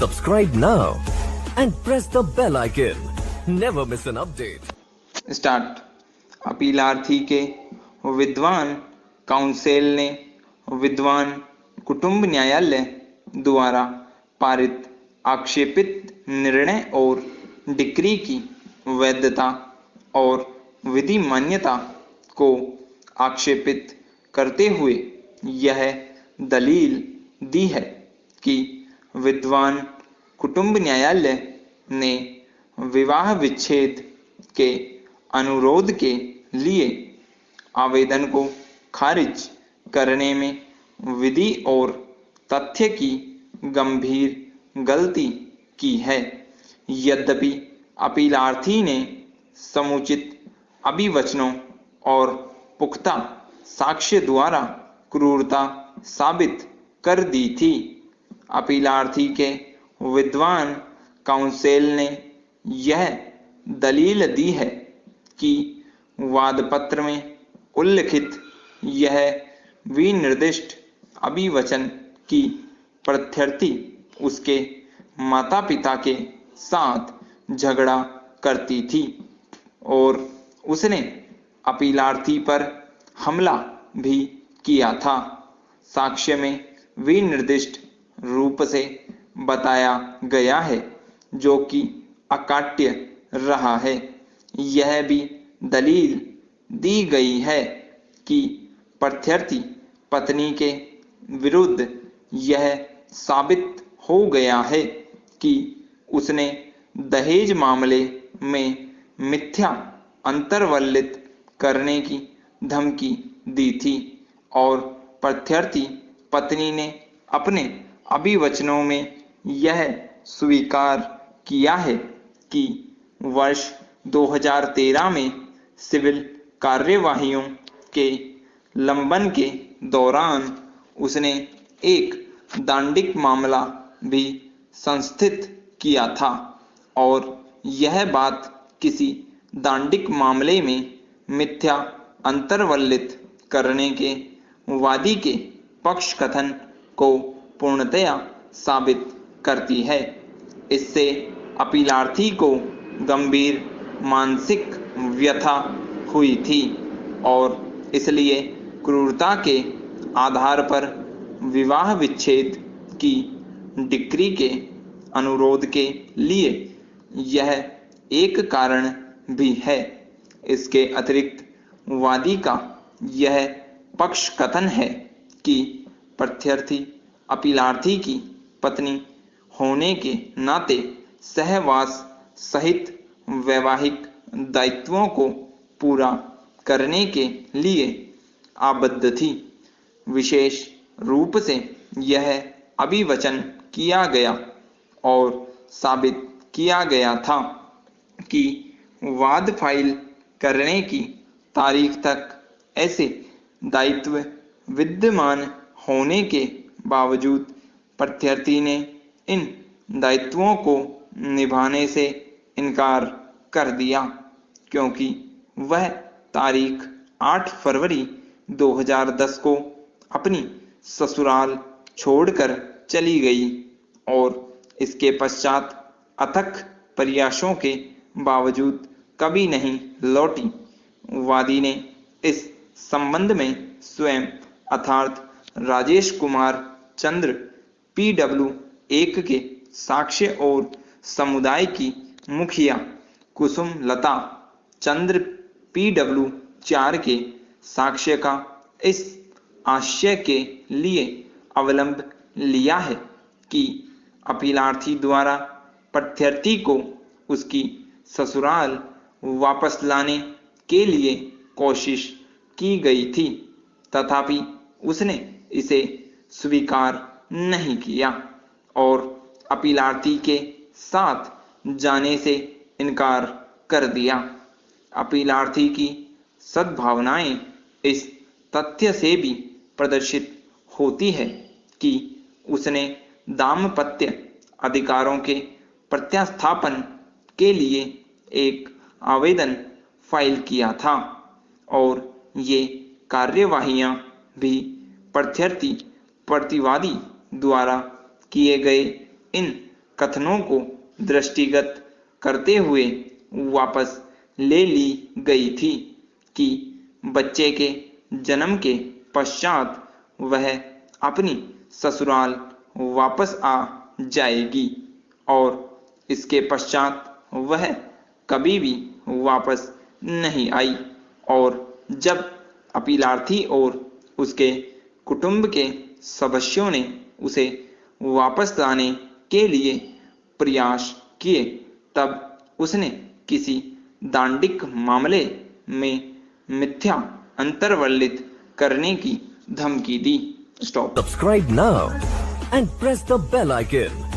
Subscribe now and press the bell icon. Never miss an update. Start. अपीलार्थी के विद्वान council ने विद्वान कुटुंब न्यायालय द्वारा पारित आक्षेपित निर्णय और डिक्री की वैधता और विधि मान्यता को आक्षेपित करते हुए यह दलील दी है कि विद्वान कुटुंब न्यायालय ने विवाह विच्छेद के अनुरोध के लिए आवेदन को खारिज करने में विधि और तथ्य की गंभीर गलती की है। यद्यपि अपीलार्थी ने समुचित अभिवचनों और पुख्ता साक्ष्य द्वारा क्रूरता साबित कर दी थी। अपीलार्थी के विद्वान काउंसिल ने यह दलील दी है कि वादपत्र में उल्लिखित यह विनिर्दिष्ट अभिवचन की प्रत्यर्थी उसके माता पिता के साथ झगड़ा करती थी और उसने अपीलार्थी पर हमला भी किया था। साक्ष्य में विनिर्दिष्ट रूप से बताया गया है जो कि अकाट्य रहा है। यह भी दलील दी गई है कि प्रत्यर्थी पत्नी के विरुद्ध यह साबित हो गया है कि उसने दहेज मामले में मिथ्या अंतर्वलित करने की धमकी दी थी और प्रत्यर्थी पत्नी ने अपने अभिवचनों में यह स्वीकार किया है कि वर्ष 2013 में सिविल कार्यवाहियों के लंबन के दौरान उसने एक दांडिक मामला भी संस्थित किया था और यह बात किसी दांडिक मामले में मिथ्या अंतर्वलित करने के वादी के पक्ष कथन को पूर्णतया साबित करती है। इससे अपीलार्थी को गंभीर मानसिक व्यथा हुई थी और इसलिए क्रूरता के आधार पर विवाह विच्छेद की डिक्री के अनुरोध के लिए यह एक कारण भी है। इसके अतिरिक्त वादी का यह पक्ष कथन है कि प्रत्यर्थी अपीलार्थी की पत्नी होने के नाते सहवास सहित वैवाहिक दायित्वों को पूरा करने के लिए आबद्ध थी। विशेष रूप से यह अभिवचन किया गया और साबित किया गया था कि वाद फाइल करने की तारीख तक ऐसे दायित्व विद्यमान होने के बावजूद प्रत्यर्थी ने इन दायित्वों को निभाने से इनकार कर दिया क्योंकि वह तारीख 8 फरवरी 2010 को अपनी ससुराल छोड़कर चली गई और इसके पश्चात अथक प्रयासों के बावजूद कभी नहीं लौटी। वादी ने इस संबंध में स्वयं अर्थात राजेश कुमार चंद्र PW1 के साक्ष्य और समुदाय की मुखिया कुसुम लता चंद्र PW4 के साक्ष्य का इस आशय के लिए अवलंब लिया है कि अपीलार्थी द्वारा प्रत्यर्थी को उसकी ससुराल वापस लाने के लिए कोशिश की गई थी तथापि उसने इसे स्वीकार नहीं किया और अपीलार्थी के साथ जाने से इनकार कर दिया। अपीलार्थी की सद्भावनाएं इस तथ्य से भी प्रदर्शित होती है कि उसने दाम्पत्य अधिकारों के प्रत्यास्थापन के लिए एक आवेदन फाइल किया था और ये कार्यवाहियां भी प्रत्यर्थी प्रतिवादी द्वारा किए गए इन कथनों को दृष्टिगत करते हुए वापस ले ली गई थी कि बच्चे के जन्म के पश्चात वह अपनी ससुराल वापस आ जाएगी और इसके पश्चात वह कभी भी वापस नहीं आई। और जब अपीलार्थी और उसके कुटुंब के सदस्यों ने उसे वापस लाने के लिए प्रयास किए तब उसने किसी दांडिक मामले में मिथ्या अंतर्वलित करने की धमकी दी। Stop. Subscribe now and press the bell icon.